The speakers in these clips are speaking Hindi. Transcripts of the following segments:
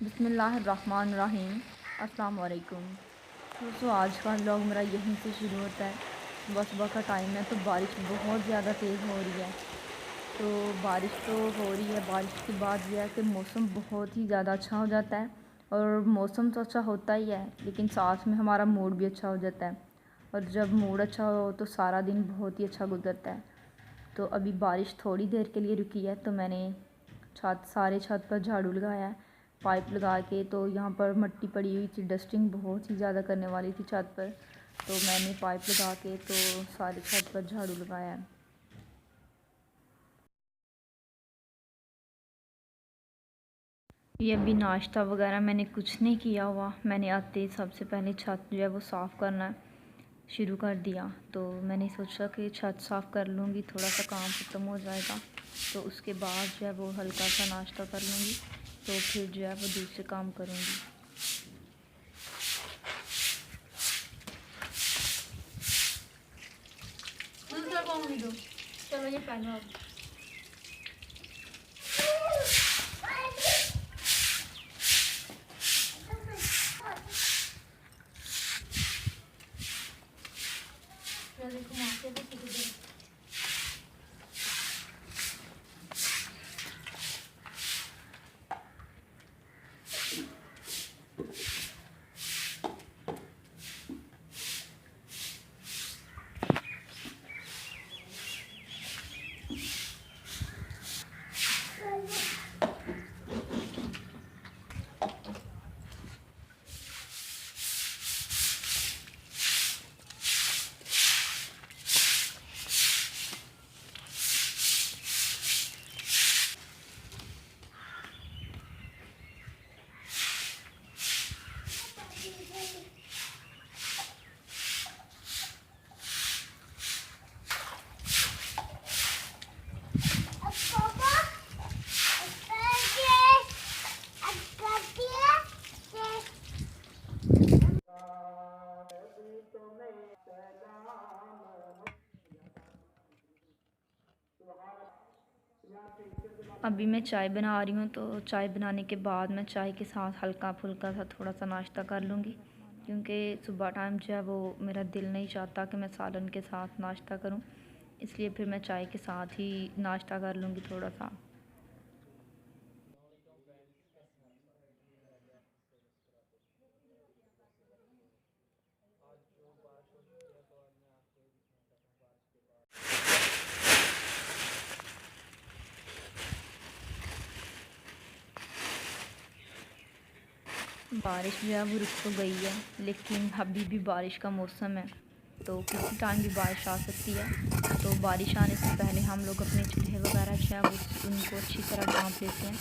बिस्मिल्लाहिर्रहमानिर्रहीम। अस्सलाम वालेकुम। दोस्तों, आज का व्लॉग मेरा यहीं से शुरू होता है। सुबह सुबह का टाइम है तो बारिश बहुत ज़्यादा तेज़ हो रही है। तो बारिश तो हो रही है, बारिश के बाद यह है कि मौसम बहुत ही ज़्यादा अच्छा हो जाता है। और मौसम तो अच्छा होता ही है, लेकिन साथ में हमारा मूड भी अच्छा हो जाता है। और जब मूड अच्छा हो तो सारा दिन बहुत ही अच्छा गुजरता है। तो अभी बारिश थोड़ी देर के लिए रुकी है तो मैंने सारे छत पर झाड़ू लगाया है पाइप लगा के। तो यहाँ पर मिट्टी पड़ी हुई थी, डस्टिंग बहुत ही ज़्यादा करने वाली थी छत पर, तो मैंने पाइप लगा के तो सारे छत पर झाड़ू लगाया है। ये अभी नाश्ता वगैरह मैंने कुछ नहीं किया हुआ। मैंने आते ही सबसे पहले छत जो है वो साफ़ करना शुरू कर दिया। तो मैंने सोचा कि छत साफ़ कर लूँगी, थोड़ा सा काम ख़त्म हो जाएगा तो उसके बाद जो है वो हल्का सा नाश्ता कर लूँगी, तो फिर जो है वो दूसरे काम करूँगी। चलो ये पहनो अब। अभी मैं चाय बना रही हूँ, तो चाय बनाने के बाद मैं चाय के साथ हल्का फुल्का सा थोड़ा सा नाश्ता कर लूँगी, क्योंकि सुबह टाइम जो है वो मेरा दिल नहीं चाहता कि मैं सालन के साथ नाश्ता करूँ, इसलिए फिर मैं चाय के साथ ही नाश्ता कर लूँगी थोड़ा सा। बारिश जो है वो रुक तो गई है, लेकिन अभी भी बारिश का मौसम है, तो किसी टाइम भी बारिश आ सकती है। तो बारिश आने से पहले हम लोग अपने चूल्हे वगैरह जो है वो उनको अच्छी तरह ढाँप देते हैं।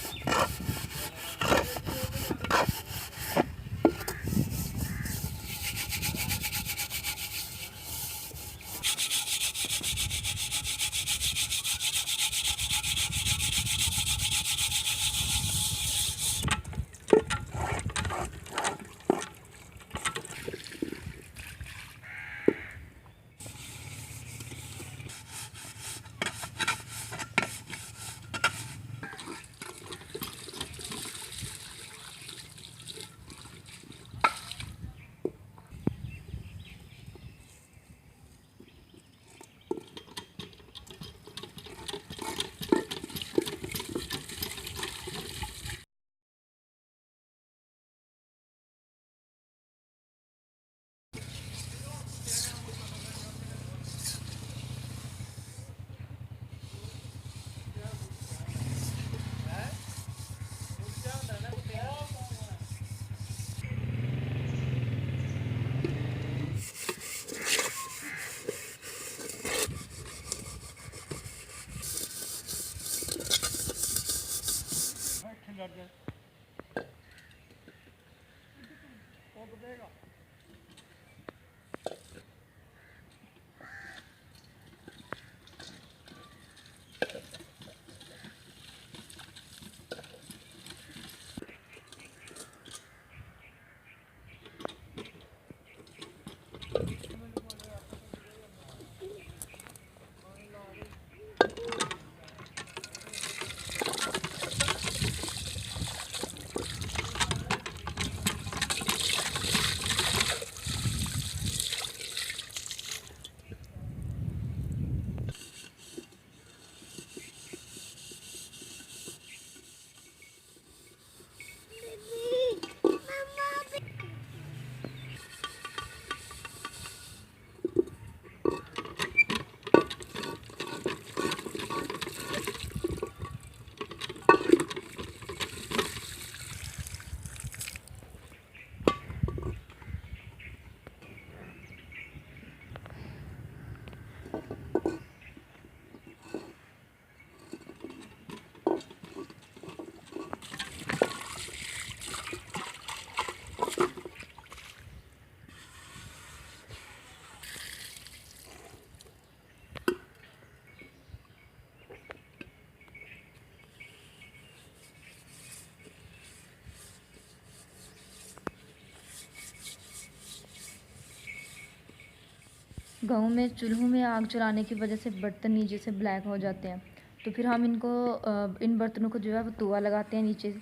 गाँव में चूल्हों में आग जलाने की वजह से बर्तन नीचे से ब्लैक हो जाते हैं, तो फिर हम इन बर्तनों को जो है वो तवा लगाते हैं नीचे से,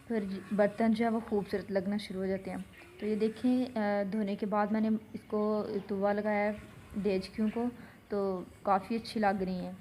फिर बर्तन जो है वो खूबसूरत लगना शुरू हो जाते हैं। तो ये देखें, धोने के बाद मैंने इसको तवा लगाया है देचकियों को, तो काफ़ी अच्छी लग रही हैं।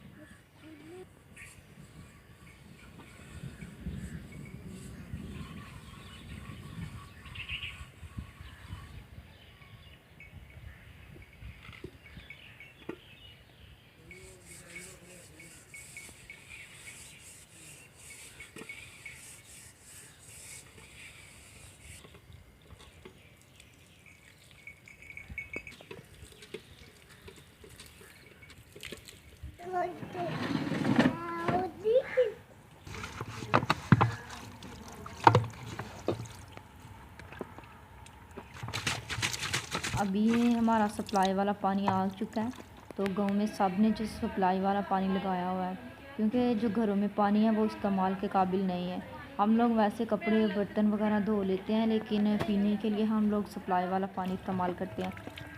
अभी ये हमारा सप्लाई वाला पानी आ चुका है, तो गांव में सब ने जो सप्लाई वाला पानी लगाया हुआ है, क्योंकि जो घरों में पानी है वो इस्तेमाल के काबिल नहीं है। हम लोग वैसे कपड़े बर्तन वगैरह धो लेते हैं, लेकिन पीने के लिए हम लोग सप्लाई वाला पानी इस्तेमाल करते हैं।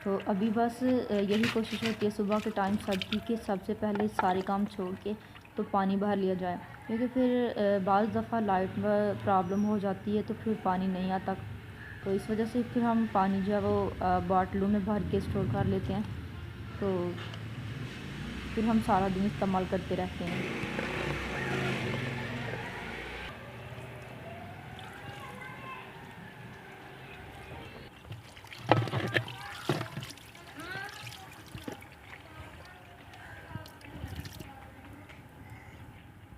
तो अभी बस यही कोशिश होती है सुबह के टाइम सबकी कि सबसे पहले सारे काम छोड़ के तो पानी भर लिया जाए, क्योंकि फिर बाज़ दफ़ा लाइट प्रॉब्लम हो जाती है तो फिर पानी नहीं आता। तो इस वजह से फिर हम पानी जो है वो बाटलों में भर के स्टोर कर लेते हैं, तो फिर हम सारा दिन इस्तेमाल करते रहते हैं।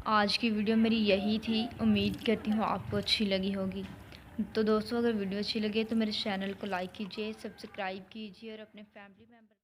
आज की वीडियो मेरी यही थी, उम्मीद करती हूँ आपको अच्छी लगी होगी। तो दोस्तों, अगर वीडियो अच्छी लगे तो मेरे चैनल को लाइक कीजिए, सब्सक्राइब कीजिए और अपने फैमिली मेम्बर